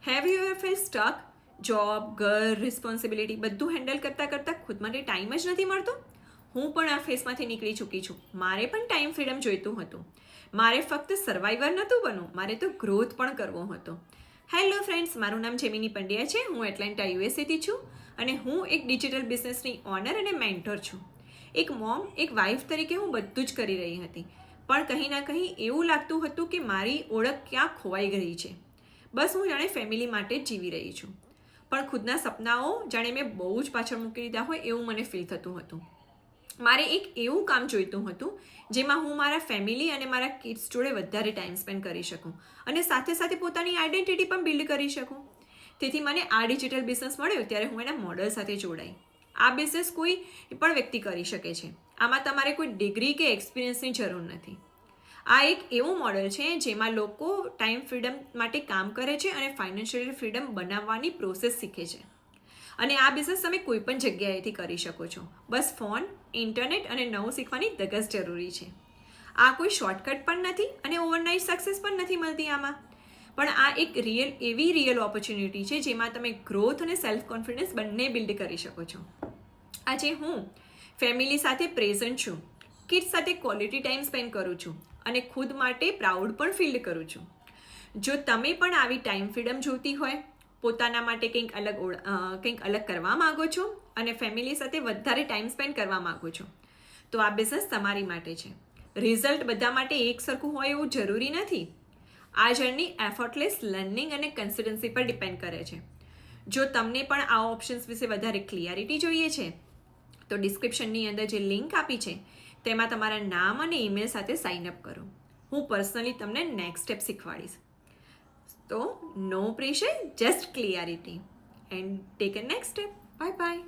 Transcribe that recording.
Have you ever feel stuck? Job, ઘર, responsibility બધું handle કરતાં કરતાં ખુદ માટે ટાઈમ જ નથી મળતો? હું પણ આ ફેઝમાંથી નીકળી ચૂકી છું. મારે પણ ટાઈમ ફ્રીડમ જોઈતું હતું. મારે ફક્ત સર્વાઈવર નહોતું બનવું, મારે તો ગ્રોથ પણ કરવો હતો. હેલો ફ્રેન્ડ્સ, મારું નામ જેમિની પંડ્યા છે. હું એટલાન્ટા યુએસએથી છું અને હું એક ડિજિટલ બિઝનેસની ઓનર અને મેન્ટર છું. એક મોમ, એક વાઇફ તરીકે હું બધું જ કરી રહી હતી, પણ કંઈ ના કંઈ એવું લાગતું હતું કે મારી ઓળખ ક્યાં ખોવાઈ ગઈ છે. બસ હું જાણે ફેમિલી માટે જ જીવી રહી છું, પણ ખુદના સપનાઓ જાણે મેં બહુ જ પાછળ મૂકી દીધા હોય એવું મને ફીલ થતું હતું. મારે એક એવું કામ જોઈતું હતું જેમાં હું મારા ફેમિલી અને મારા કિડ્સ જોડે વધારે ટાઈમ સ્પેન્ડ કરી શકું અને સાથે સાથે પોતાની આઈડેન્ટિટી પણ બિલ્ડ કરી શકું. તેથી મને આ ડિજિટલ બિઝનેસ મળ્યો ત્યારે હું એના મોડલ સાથે જોડાઈ. આ બિઝનેસ કોઈ પણ વ્યક્તિ કરી શકે છે. આમાં તમારે કોઈ ડિગ્રી કે એક્સપિરિયન્સની જરૂર નથી. આ એક એવું મોડલ છે જેમાં લોકો ટાઈમ ફ્રીડમ માટે કામ કરે છે અને ફાઇનાન્શિયલ ફ્રીડમ બનાવવાની પ્રોસેસ શીખે છે. અને આ બિઝનેસ તમે કોઈ પણ જગ્યાએથી કરી શકો છો. બસ ફોન, ઇન્ટરનેટ અને નવું શીખવાની ધગસ જરૂરી છે. આ કોઈ શોર્ટકટ પણ નથી અને ઓવરનાઇટ સક્સેસ પણ નથી મળતી આમાં. પણ આ એક એવી રિયલ ઓપોર્ચ્યુનિટી છે જેમાં તમે ગ્રોથ અને સેલ્ફ કોન્ફિડન્સ બંને બિલ્ડ કરી શકો છો. આજે હું ફેમિલી સાથે પ્રેઝન્ટ છું, કિડ્સ સાથે ક્વોલિટી ટાઈમ સ્પેન્ડ કરું છું અને ખુદ માટે પ્રાઉડ પણ ફીલ કરું છું. જો તમે પણ આવી ટાઈમ ફ્રીડમ જોતી હોય, પોતાના માટે કંઈક અલગ કરવા માગો છો અને ફેમિલી સાથે વધારે ટાઈમ સ્પેન્ડ કરવા માગો છો, તો આ બિઝનેસ તમારી માટે છે. રિઝલ્ટ બધા માટે એક સરખું હોય એવું જરૂરી નથી. આ જર્ની એફર્ટલેસ લર્નિંગ અને કન્સિસ્ટન્સી પર ડિપેન્ડ કરે છે. જો તમને પણ આ ઓપ્શન્સ વિશે વધારે ક્લિયરિટી જોઈએ છે તો ડિસ્ક્રિપ્શનની અંદર જે લિંક આપી છે તેમાં તમારા નામ અને ઈમેલ સાથે સાઇન અપ કરો. હું પર્સનલી તમને નેક્સ્ટ સ્ટેપ શીખવાડીશ. તો no pressure, just clarity and take a next step. Bye by.